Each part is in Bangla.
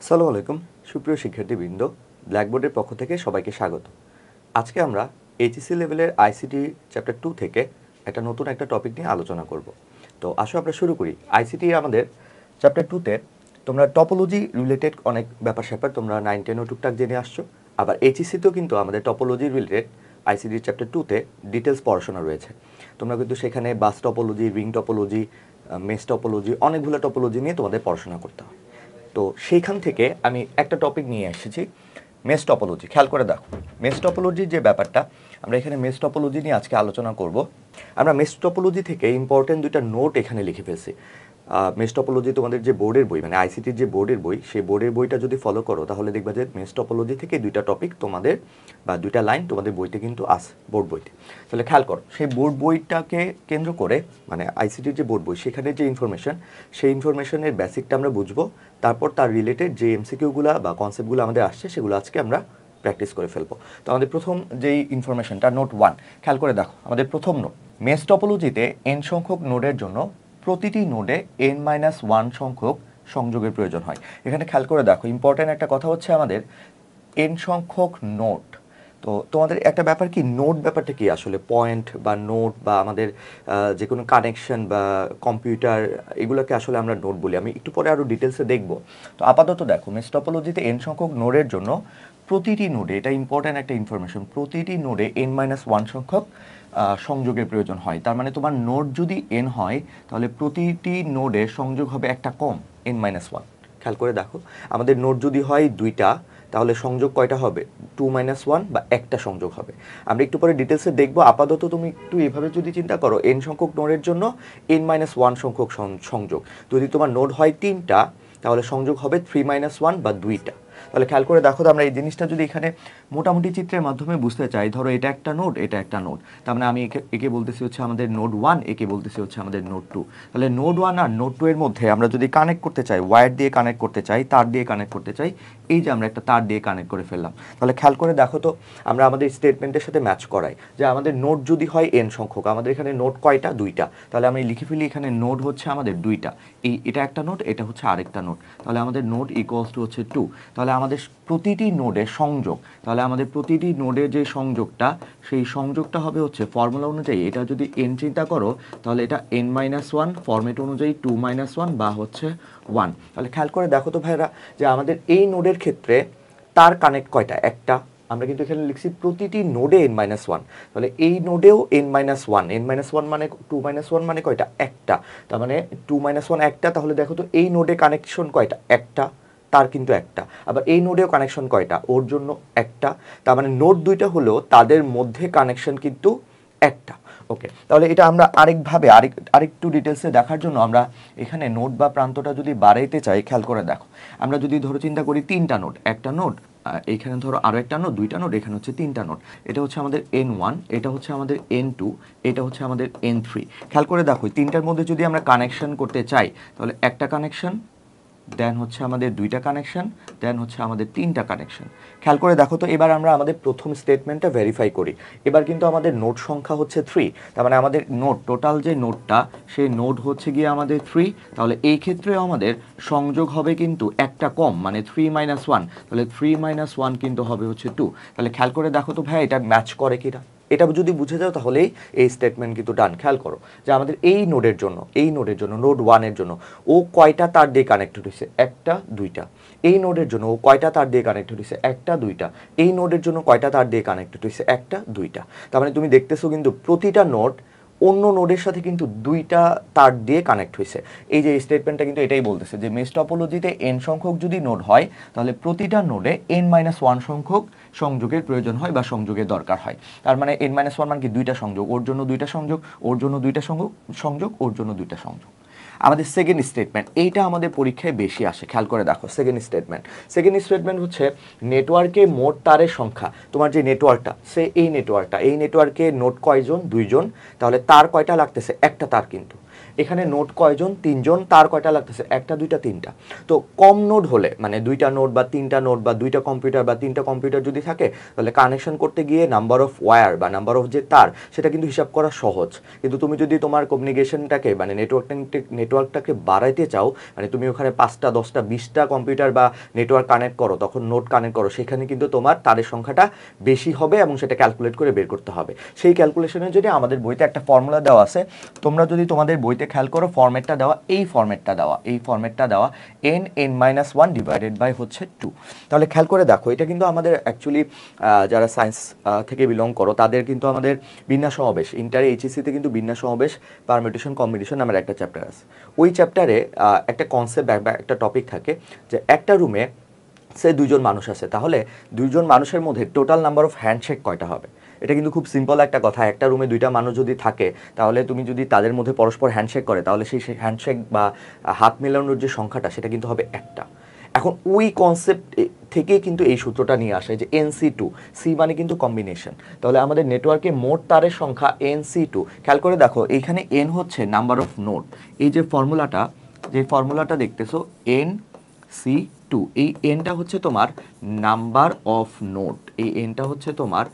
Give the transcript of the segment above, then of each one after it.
আসসালামু আলাইকুম সুপ্রিয় শিক্ষার্থীবৃন্দ, ব্ল্যাকবোর্ডের পক্ষ থেকে সবাইকে স্বাগত। আজকে আমরা এইচএসসি লেভেলের আইসিটি চ্যাপ্টার 2 থেকে নতুন একটা টপিক নিয়ে আলোচনা করব। তো আসো আমরা শুরু করি। আইসিটি আমাদের চ্যাপ্টার 2তে তোমরা টপোলজি রিলেটেড অনেক ব্যাপার তোমরা 9-10 টুকটাক জেনে আসছো। আবার এইচএসসিতেও কিন্তু আমাদের টপোলজি রিলেটেড আইসিটি চ্যাপ্টার 2তে ডিটেলস পড়াশোনা রয়েছে। তোমরা কিন্তু সেখানে bus topology, ring topology, mesh topology, অনেকগুলো টপোলজি নিয়ে তোমাদের পড়াশোনা করতে হয়। তো সেইখান থেকে আমি একটা টপিক নিয়ে এসেছি, মেস টপোলজি। খেয়াল করে দেখো, মেস টপোলজির যে ব্যাপারটা, আমরা এখানে মেস টপোলজি নিয়ে আজকে আলোচনা করব। আমরা মেস টপোলজি থেকে ইম্পর্টেন্ট দুইটা নোট এখানে লিখে ফেলছি। মেস টপোলজি তোমাদের যে বোর্ডের বই, মানে আইসিটির যে বোর্ডের বই, সেই বোর্ডের বইটা যদি ফলো করো তাহলে দেখবা যে মেস টপোলজি থেকে দুইটা টপিক তোমাদের বা দুইটা লাইন তোমাদের বইতে কিন্তু আছে, বোর্ড বইতে। তাহলে খেয়াল করো, সেই বোর্ড বইটাকে কেন্দ্র করে, মানে আইসিটির যে বোর্ড বই, সেখানে যে ইনফরমেশন, সেই ইনফরমেশনের বেসিকটা আমরা বুঝবো। তারপর তার রিলেটেড যে এমসিকিউগুলো বা কনসেপ্টগুলো আমাদের আসছে, সেগুলো আজকে আমরা প্র্যাকটিস করে ফেলবো। তো আমাদের প্রথম যেই ইনফরমেশনটা, নোট 1, খেয়াল করে দেখো। আমাদের প্রথম নোট, মেস টপোলজিতে n সংখ্যক নোডের জন্য প্রতিটি নোডে n-1 সংখ্যক সংযোগের প্রয়োজন হয়। এখানে খেয়াল করে দেখো, ইম্পর্ট্যান্ট একটা কথা হচ্ছে আমাদের n সংখ্যক নোড। তো তোমাদের একটা ব্যাপার কি, নোট ব্যাপারটা কি আসলে, পয়েন্ট বা নোট বা আমাদের যে কোনো কানেকশন বা কম্পিউটার, এগুলোকে আসলে আমরা নোট বলি। আমি একটু পরে আরও ডিটেলসে দেখব। তো আপাতত দেখো, মেস টপোলজিতে n সংখ্যক নোডের জন্য প্রতিটি নোডে, এটা ইম্পর্ট্যান্ট একটা ইনফরমেশন, প্রতিটি নোডে n-1 সংখ্যক সংযোগের প্রয়োজন হয়। তার মানে তোমার নোড যদি n হয়, তাহলে প্রতিটি নোডে সংযোগ হবে একটা কম, n-1। খেয়াল করে দেখো, আমাদের নোড যদি হয় দুইটা, তাহলে সংযোগ কয়টা হবে? 2-1 বা একটা সংযোগ হবে। আমরা একটু পরে ডিটেলসে দেখব। আপাতত তুমি একটু এভাবে যদি চিন্তা করো, n সংখ্যক নোডের জন্য n-1 সংখ্যক সংযোগ। যদি তোমার নোড হয় তিনটা, তাহলে সংযোগ হবে 3-1 বা দুইটা। তাহলে খেয়াল করে দেখো, তো আমরা এই জিনিসটা যদি এখানে মোটামুটি চিত্রের মাধ্যমে বুঝতে চাই, ধরো এটা একটা নোড, এটা একটা নোড, তার মানে আমি একে বলতেছি হচ্ছে আমাদের নোড 1, একে বলতেছি হচ্ছে আমাদের নোড 2। তাহলে নোড 1 আর নোড 2 এর মধ্যে আমরা যদি কানেক্ট করতে চাই, ওয়্যার দিয়ে কানেক্ট করতে চাই, তার দিয়ে কানেক্ট করতে চাই, এই যে আমরা একটা তার দিয়ে কানেক্ট করে ফেললাম। তাহলে খেয়াল করে দেখো তো, আমরা আমাদের স্টেটমেন্টের সাথে ম্যাচ করাই যে আমাদের নোড যদি হয় n সংখ্যক, আমাদের এখানে নোড কয়টা? দুইটা। তাহলে আমি লিখে ফেলি, এখানে নোড হচ্ছে আমাদের দুইটা, এটা একটা নোড, এটা হচ্ছে আরেকটা নোড। তাহলে আমাদের নোড ইকুয়ালস টু হচ্ছে 2। তাহলে আমাদের প্রতিটি নোডে সংযোগ, তাহলে আমাদের প্রতিটি নোডে যে সংযোগটা, সেই সংযোগটা হবে হচ্ছে ফর্মুলা অনুযায়ী, এটা যদি n চিন্তা করো, তাহলে এটা n-1, ফরম্যাট অনুযায়ী 2-1 বা হচ্ছে 1। তাহলে খেয়াল করে দেখো তো ভাইরা, যে আমাদের এই নোডের ক্ষেত্রে তার কানেক্ট কয়টা? একটা। আমরা কিন্তু এখানে লিখছি প্রতিটি নোডে n-1, তাহলে এই নোডেও n-1, n-1 মানে 2-1 মানে কয়টা? একটা। তার মানে 2-1 একটা। তাহলে দেখো তো, এই নোডে কানেকশন কয়টা? একটা, তার কিন্তু একটা। আবার এই নোডেও কানেকশন কয়টা? ওর জন্য একটা। তার মানে নোড দুইটা হলেও তাদের মধ্যে কানেকশন কিন্তু একটা। ওকে, তাহলে এটা আমরা আরেকভাবে আরেকটু ডিটেলসে দেখার জন্য আমরা এখানে নোড বা প্রান্তটা যদি বাড়াইতে চাই, খেয়াল করে দেখো, আমরা যদি ধরো চিন্তা করি তিনটা নোড, একটা নোড, এখানে ধরো আরও একটা নোড, দুইটা নোড, এখানে হচ্ছে তিনটা নোড। এটা হচ্ছে আমাদের n1, এটা হচ্ছে আমাদের n2, এটা হচ্ছে আমাদের n3। খেয়াল করে দেখো, তিনটার মধ্যে যদি আমরা কানেকশন করতে চাই, তাহলে একটা কানেকশন, দেন হচ্ছে আমাদের দুইটা কানেকশন, দেন হচ্ছে আমাদের তিনটা কানেকশন। খেয়াল করে দেখো তো, এবার আমরা আমাদের প্রথম স্টেটমেন্টটা ভেরিফাই করি। এবার কিন্তু আমাদের নোড সংখ্যা হচ্ছে 3, তার মানে আমাদের নোড, টোটাল যে নোডটা, সেই নোড হচ্ছে গিয়ে আমাদের 3। তাহলে এই ক্ষেত্রেও আমাদের সংযোগ হবে কিন্তু একটা কম, মানে 3-1। তাহলে 3-1 কিন্তু হবে হচ্ছে 2। তাহলে খেয়াল করে দেখো তো ভাই, এটা ম্যাচ করে কিনা। এটা যদি বুঝে যাও, তাহলেই এই স্টেটমেন্ট কিন্তু ডান। খেয়াল করো যে আমাদের এই নোডের জন্য, নোড 1-এর জন্য ও কয়টা তার দিয়ে কানেক্টেড হয়েছে? একটা, দুইটা। এই নোডের জন্য ও কয়টা তার দিয়ে কানেক্টেড হয়েছে? একটা, দুইটা। এই নোডের জন্য কয়টা তার দিয়ে কানেক্টেড হয়েছে? একটা, দুইটা। তার মানে তুমি দেখতেছো কিন্তু প্রতিটা নোড অন্য নোডের সাথে কিন্তু দুইটা তার দিয়ে কানেক্ট হয়েছে। এই যে স্টেটমেন্টটা কিন্তু এটাই বলতেছে যে মেস টপোলজিতে n সংখ্যক যদি নোড হয়, তাহলে প্রতিটা নোডে n-1 সংখ্যক সংযোগের প্রয়োজন হয় বা সংযোগের দরকার হয়। তার মানে n-1 মানে কি? দুইটা সংযোগ, ওর জন্য দুইটা সংযোগ, ওর জন্য দুইটা সংযোগ, ওর জন্য দুইটা সংযোগ। আমাদের সেকেন্ড স্টেটমেন্ট, এইটা আমাদের পরীক্ষায় বেশি আসে। খেয়াল করে দেখো, সেকেন্ড স্টেটমেন্ট হচ্ছে নেটওয়ার্কে মোট তারের সংখ্যা। তোমার যে নেটওয়ার্কটা, সে এই নেটওয়ার্কে নোড কয়জন? দুইজন। তাহলে তার কয়টা লাগতেছে? একটা তার। কিন্তু এখানে নোড কয়জন, 3জন, তার কয়টা লাগতেছে, 1টা 2টা 3টা। তো কম নোড হলে মানে 2টা নোড বা 3টা নোড বা 2টা কম্পিউটার বা 3টা কম্পিউটার যদি থাকে, তাহলে কানেকশন করতে গিয়ে নাম্বার অফ ওয়্যার বা নাম্বার অফ যে তার সেটা কিন্তু হিসাব করা সহজ। কিন্তু তুমি যদি তোমার কমিউনিকেশনটাকে মানে নেটওয়ার্কটাকে বাড়াইতে চাও, মানে তুমি ওখানে 5টা 10টা 20টা কম্পিউটার বা নেটওয়ার্ক কানেক্ট করো, তখন নোড কানেক্ট করো, সেখানে কিন্তু তোমার তারের সংখ্যাটা বেশি হবে এবং সেটা ক্যালকুলেট করে বের করতে হবে। সেই ক্যালকুলেশনের জন্য আমাদের বইতে একটা ফর্মুলা দেওয়া আছে। তোমরা যদি তোমাদের বইতে খেয়াল করো, ফরম্যাটটা দেওয়া, এই ফরম্যাটটা দেওয়া n(n-1) ডিভাইডেড বাই হচ্ছে 2। তাহলে খেয়াল করে দেখো, এটা কিন্তু আমাদের অ্যাকচুয়ালি যারা সায়েন্স থেকে বিলং করো তাদের কিন্তু আমাদের বিন্যাস সমাবেশ, ইন্টার এইচএসসিতে কিন্তু বিন্যাস সমাবেশ পারমিউটেশন কম্বিনেশন নামের একটা চ্যাপ্টার আছে। ওই চ্যাপ্টারে একটা কনসেপ্ট বা একটা টপিক থাকে যে একটা রুমে সে 2জন মানুষ আছে, তাহলে 2জন মানুষের মধ্যে টোটাল নাম্বার অফ হ্যান্ডশেক কয়টা হবে। এটা কিন্তু খুব সিম্পল একটা কথা। একটা রুমে 2টা মানুষ যদি থাকে, তাহলে তুমি যদি তাদের মধ্যে পরস্পর হ্যান্ডশেক করে, তাহলে সেই হ্যান্ডশেক বা হাত মেলানোর যে সংখ্যাটা সেটা কিন্তু হবে একটা। এখন ওই কনসেপ্ট থেকে কিন্তু এই সূত্রটা নিয়ে আসে যে NC2, সি মানে কিন্তু কম্বিনেশন। তাহলে আমাদের নেটওয়ার্কে মোট তারের সংখ্যা NC2। খেয়াল করে দেখো, এইখানে n হচ্ছে নাম্বার অফ নোড। এই যে ফর্মুলাটা দেখতেছো NC2, এই এনটা হচ্ছে তোমার নাম্বার অফ নোড, এই এনটা হচ্ছে তোমার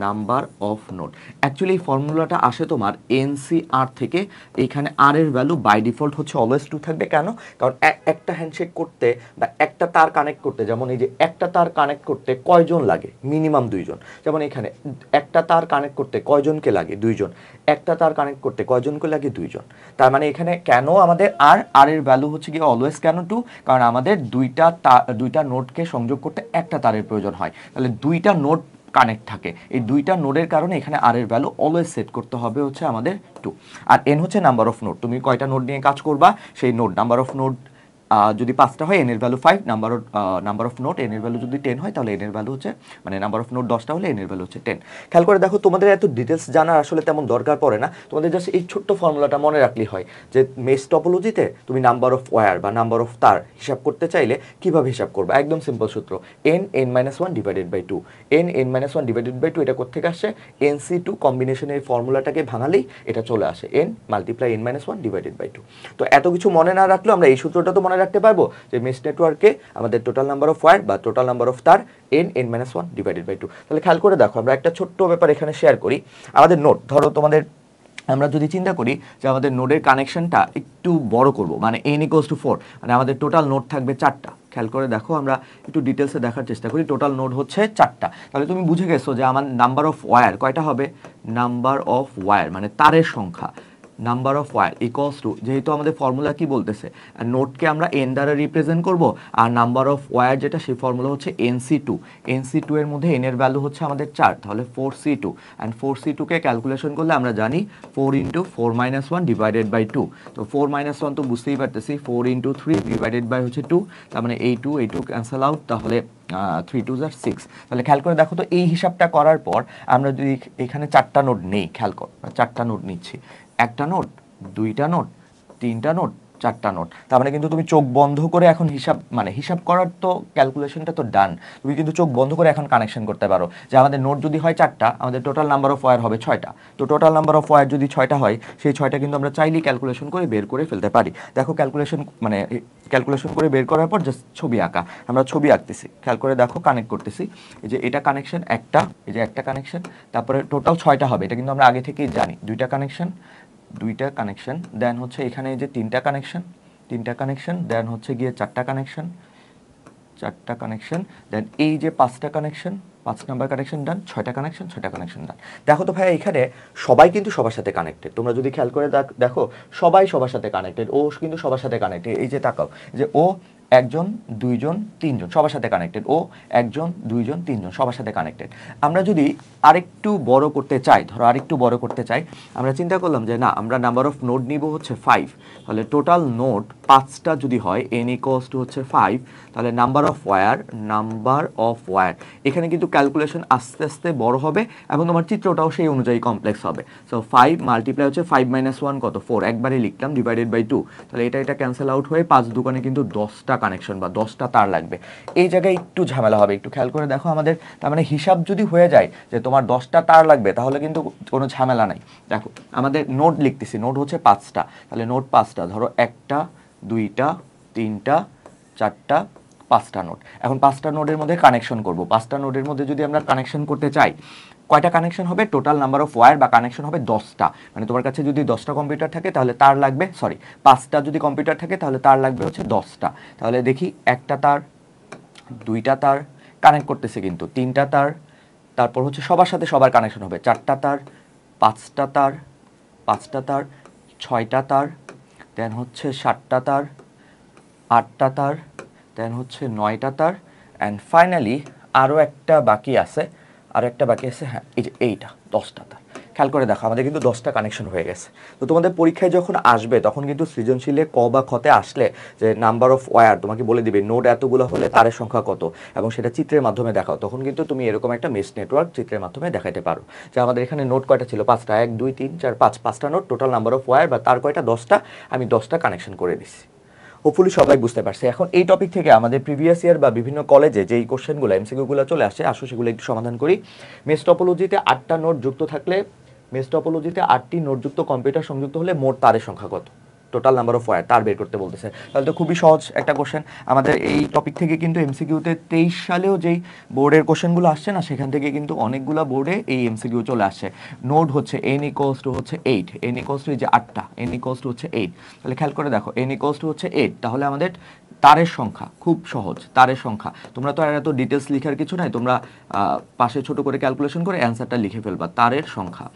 নাম্বার অফ নোড। অ্যাকচুয়ালি এই ফর্মুলাটা আসে তোমার NCR থেকে। এইখানে আর এর ভ্যালু বাই ডিফল্ট হচ্ছে অলওয়েজ 2 থাকবে। কেন? কারণ একটা হ্যান্ডশেক করতে বা একটা তার কানেক্ট করতে, যেমন এই যে একটা তার কানেক্ট করতে কয়জন লাগে, মিনিমাম 2জন। যেমন এখানে একটা তার কানেক্ট করতে কয়জনকে লাগে, 2জন। একটা তার কানেক্ট করতে কয়জনকে লাগে, 2জন। তার মানে এখানে কেন আমাদের আর এর ভ্যালু হচ্ছে কি অলওয়েজ কেন 2, কারণ আমাদের দুইটা নোডকে সংযোগ করতে একটা তারের প্রয়োজন হয়। তাহলে 2টা নোড কানেক্ট থাকে, এই 2টা নোডের কারণে এখানে আর এর ভ্যালু অলওয়েজ সেট করতে হবে হচ্ছে আমাদের 2। আর n হচ্ছে নাম্বার অফ নোড, তুমি কয়টা নোড নিয়ে কাজ করবা সেই নোড। নাম্বার অফ নোড যদি 5টা হয়, n এর value 5। Number of node n এর ভ্যালু যদি 10 হয়, তাহলে n এর ভ্যালু হচ্ছে মানে নাম্বার অফ নোড 10টা হলে n এর ভ্যালু হচ্ছে 10। খেয়াল করে দেখো, তোমাদের এত ডিটেলস জানার আসলে তেমন দরকার পড়ে না, তোমাদের জাস্ট এই ছোট্ট ফর্মুলাটা মনে রাখলেই হয় যে মেশ টপোলজিতে তুমি নাম্বার অফ ওয়্যার বা নাম্বার অফ তার হিসাব করতে চাইলে কিভাবে হিসাব করবে। একদম সিম্পল সূত্র, n(n-1) divided by 2। n(n-1) divided by 2 এটা কোত্থেকে আসছে, NC2 কম্বিনেশনের ফর্মুলাটাকে ভাঙালেই এটা চলে আসে, n multiply n-1 divided by 2। তো এত কিছু মনে না রাখলেও আমরা এই সূত্রটা তো মনে রাখতে পারবো যে মেশ নেটওয়ার্কে আমাদের টোটাল নাম্বার অফ ওয়্যার বা টোটাল নাম্বার অফ তার n(n-1) ডিভাইডেড বাই 2। তাহলে খেয়াল করে দেখো, আমরা একটা ছোট্ট ব্যাপার এখানে শেয়ার করি। আমাদের নোড, ধরো তোমাদের আমরা যদি চিন্তা করি যে আমাদের নোডের কানেকশনটা একটু বড় করব, মানে n=4, মানে আমাদের টোটাল নোড থাকবে 4টা। খেয়াল করে দেখো, আমরা একটু ডিটেলসে দেখার চেষ্টা করি। টোটাল নোড হচ্ছে 4টা, তাহলে তুমি বুঝে গেছো যে আমার নাম্বার অফ ওয়্যার কয়টা হবে। নাম্বার অফ ওয়্যার মানে তারের সংখ্যা, number of wire equals to, যেহেতু আমাদের ফর্মুলা কি বলতেছে, নোডকে আমরা n দ্বারা রিপ্রেজেন্ট করব, আর নাম্বার অফ ওয়্যার যেটা সেই ফর্মুলা হচ্ছে NC2। NC2 এর মধ্যে n এর ভ্যালু হচ্ছে আমাদের 4, তাহলে 4C2। And 4C2 K calculation করলে আমরা জানি 4 × 4 - 1 ডিভাইডেড বাই 2। তো 4 - 1 তো বুঝতেই পারতেছি, 4 × 3 ডিভাইডেড বাই হচ্ছে 2, তার মানে এই 2 ক্যান্সেল আউট, তাহলে 3 2 = 6। তাহলে খেয়াল করে দেখো তো, এই হিসাবটা করার পর আমরা যদি এখানে 4টা নোড নেই, খেয়াল কর 4টা নোড নিচ্ছি, একটা নোড, 2টা নোড, 3টা নোড, 4টা নোড। তার মানে কিন্তু তুমি চোখ বন্ধ করে এখন হিসাব করার তো ক্যালকুলেশনটা তো ডান, তুমি কিন্তু চোখ বন্ধ করে এখন কানেকশন করতে পারো যে আমাদের নোড যদি হয় 4টা, আমাদের টোটাল নাম্বার অফ ওয়্যার হবে 6টা। তো টোটাল নাম্বার অফ ওয়্যার যদি 6টা হয়, সেই 6টা কিন্তু আমরা চাইলেই ক্যালকুলেশন করে বের করে ফেলতে পারি। দেখো ক্যালকুলেশন করে বের করার পর জাস্ট ছবি আঁকা, আমরা ছবি আঁকতেছি, খেয়াল করে দেখো, কানেক্ট করতেছি। এই যে এটা কানেকশন একটা, এই যে একটা কানেকশন, তারপরে টোটাল 6টা হবে, এটা কিন্তু আমরা আগে থেকেই জানি। দুইটা কানেকশন, দেন হচ্ছে এখানে এই যে 3টা কানেকশন, দেন হচ্ছে গিয়ে 4টা কানেকশন, দেন এই যে 5টা কানেকশন, 5 নাম্বার কানেকশন ডান, 6টা কানেকশন ডান। দেখো তো ভাই, এখানে সবাই কিন্তু সবার সাথে কানেক্টেড। তোমরা যদি খেয়াল করে দেখো, সবাই সবার সাথে কানেক্টেড, ও কিন্তু সবার সাথে কানেক্টেড। এই যে তাকাও, যে ও 1 জন 2 জন 3 জন সবার সাথে কানেক্টেড, ও 1 জন 2 জন 3 জন সবার সাথে কানেক্টেড। আমরা যদি আরেকটু বড় করতে চাই, আমরা চিন্তা করলাম যে না, আমরা নাম্বার অফ নোড নিব হচ্ছে 5, তাহলে টোটাল নোড 5টা যদি হয়, n = হচ্ছে 5, তাহলে নাম্বার অফ ওয়্যার এখানে কিন্তু ক্যালকুলেশন আস্তে আস্তে বড় হবে এবং তোমার চিত্রটাও সেই অনুযায়ী কমপ্লেক্স হবে। সো 5 মাল্টিপ্লাই হচ্ছে 5 - 1 কত, 4, একবারে লিখলাম, ডিভাইডেড বাই 2, তাহলে এটা ক্যান্সেল আউট হয়ে 5 দুগুণে কিন্তু 10টা কানেকশন বা 10টা তার লাগবে। এই জায়গায় একটু ঝামেলা হবে, একটু খেয়াল করে দেখো আমাদের। তার মানে হিসাব যদি হয়ে যায় যে তোমার 10টা তার লাগবে, তাহলে কিন্তু কোনো ঝামেলা নাই। দেখো আমাদের নোড লিখতেছি, নোড হচ্ছে 5টা, তাহলে নোড 5টা, ধরো 1টা 2টা 3টা 4টা 5টা নোড। এখন 5টা নোডের মধ্যে কানেকশন করব। 5টা নোডের মধ্যে যদি আমরা কানেকশন করতে চাই, কয়টা কানেকশন হবে? টোটাল নাম্বার অফ ওয়্যার বা কানেকশন হবে 10টা। মানে তোমার কাছে যদি 10টা কম্পিউটার থাকে তাহলে তার লাগবে, সরি 5টা যদি কম্পিউটার থাকে তাহলে তার লাগবে হচ্ছে 10টা। তাহলে দেখি, একটা তার, 2টা তার কানেক্ট করতেছে কিন্তু, 3টা তার, তারপর হচ্ছে সবার সাথে সবার কানেকশন হবে 4টা তার, 5টা তার, 5টা তার, 6টা তার, দেন হচ্ছে 7টা তার, 8টা তার, দেন হচ্ছে 9টা তার, অ্যান্ড ফাইনালি আরও একটা বাকি আছে, হ্যাঁ এই যে এইটা 10টা তার। খেয়াল করে দেখো আমাদের কিন্তু 10টা কানেকশন হয়ে গেছে। তো তোমাদের পরীক্ষায় যখন আসবে তখন কিন্তু সৃজনশীলে ক বা খতে আসলে যে নাম্বার অফ ওয়্যার তোমাকে বলে দিবে নোড এতগুলো হলে তারের সংখ্যা কত, এবং সেটা চিত্রের মাধ্যমে দেখাও, তখন কিন্তু তুমি এরকম একটা মেশ নেটওয়ার্ক চিত্রের মাধ্যমে দেখাতে পারো যে আমাদের এখানে নোড কয়টা ছিল? 5টা, 1 2 3 4 5, 5টা node, total number of wire বা তার কয়টা? 10টা, আমি 10টা কানেকশন করে দিচ্ছি। হোপফুলি সবাই বুঝতে পারছে। এখন এই টপিক থেকে আমাদের প্রিভিয়াস ইয়ার বা বিভিন্ন কলেজে যেই কোশ্চেনগুলো এমসিকিউগুলো চলে আসে, আসো সেগুলো একটু সমাধান করি। মেশ টপোলজিতে 8টা নোড যুক্ত থাকলে, মেশ টপোলজিতে 8টি নোডযুক্ত কম্পিউটার সংযুক্ত হলে মোট তারের সংখ্যা কত? টোটাল নাম্বার অফ ওয়্যার তার বের করতে বলতেছে। তাহলে তো খুবই সহজ একটা কোশ্চেন। আমাদের এই টপিক থেকে কিন্তু এমসিকিউতে 23 সালেও যেই বোর্ডের কোশ্চেনগুলো আসছে না, সেখান থেকে কিন্তু অনেকগুলো বোর্ডে এই এমসিকিউ চলে আসছে। নোড হচ্ছে n ইকুয়ালস টু হচ্ছে 8, n ইকুয়ালস টু এই যে 8টা, n ইকুয়ালস টু হচ্ছে 8। তাহলে খেয়াল করে দেখো n ইকুয়ালস টু হচ্ছে 8, তাহলে আমাদের তারের সংখ্যা খুব সহজ। তারের সংখ্যা তোমরা তো আর এত ডিটেলস লেখার কিছু নাই, তোমরা পাশে ছোট করে ক্যালকুলেশন করে অ্যান্সারটা লিখে ফেলবা। তারের সংখ্যা,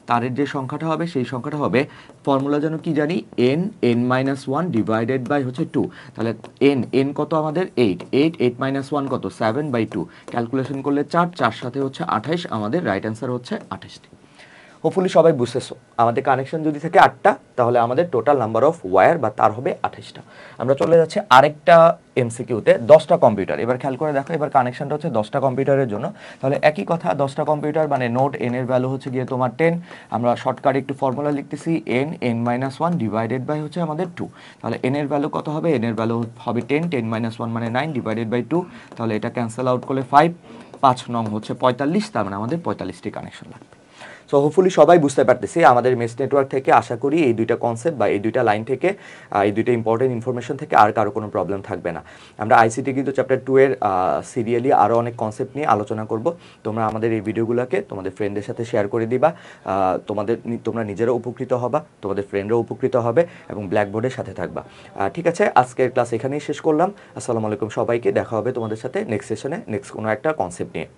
তারের যে সংখ্যাটা হবে সেই সংখ্যাটা হবে, ফর্মুলা যেন কি জানি, n-1 ডিভাইডেড বাই হচ্ছে 2। তাহলে n কত আমাদের? 8, 8 - 1 কত? 7/2। ক্যালকুলেশন করলে 4, 4 সাথে হচ্ছে 28, আমাদের রাইট অ্যান্সার হচ্ছে 28টি। হোপফুলি সবাই বুঝতেছো। আমাদের কানেকশন যদি থাকে 8টা, তাহলে আমাদের টোটাল নাম্বার অফ ওয়্যার বা তার হবে 28টা। আমরা চলে যাচ্ছি আরেকটা এমসিকিউতে, 10টা কম্পিউটার। এবার খেয়াল করে দেখো, এবার কানেকশনটা হচ্ছে 10টা কম্পিউটারের জন্য। তাহলে একই কথা, 10টা কম্পিউটার মানে নোড n এর ভ্যালু হচ্ছে গিয়ে তোমার 10। আমরা শর্টকাট একটু ফর্মুলা লিখতেছি, n-1 ডিভাইডেড বাই হচ্ছে আমাদের 2। তাহলে n এর ভ্যালু কত হবে? n এর ভ্যালু হবে 10, 10 - 1 মানে 9 ডিভাইডেড বাই 2। তাহলে এটা ক্যান্সেল আউট করলে 5, 5 নং হচ্ছে 45, তার মানে আমাদের 45টি কানেকশন লাগবে। সো হোপফুলি সবাই বুঝতে পারতেছি আমাদের মেশ নেটওয়ার্ক থেকে। আশা করি এই দুইটা কনসেপ্ট বা এই দুইটা লাইন থেকে, এই দুইটা ইম্পর্টেন্ট ইনফরমেশন থেকে আর কারো কোনো প্রবলেম থাকবে না। আমরা আইসিটি কিন্তু চ্যাপ্টার 2 এর সিরিয়ালি আরও অনেক কনসেপ্ট নিয়ে আলোচনা করব। তোমরা আমাদের এই ভিডিওগুলোকে তোমাদের ফ্রেন্ডদের সাথে শেয়ার করে দিবা। তোমরা নিজেরাও উপকৃত হবা, তোমাদের ফ্রেন্ডরাও উপকৃত হবে, এবং ব্ল্যাকবোর্ডের সাথে থাকবা। ঠিক আছে, আজকের ক্লাস এখানেই শেষ করলাম। আসসালামু আলাইকুম সবাইকে। দেখা হবে তোমাদের সাথে নেক্সট সেশনে, নেক্সট কোনো একটা কনসেপ্ট নিয়ে।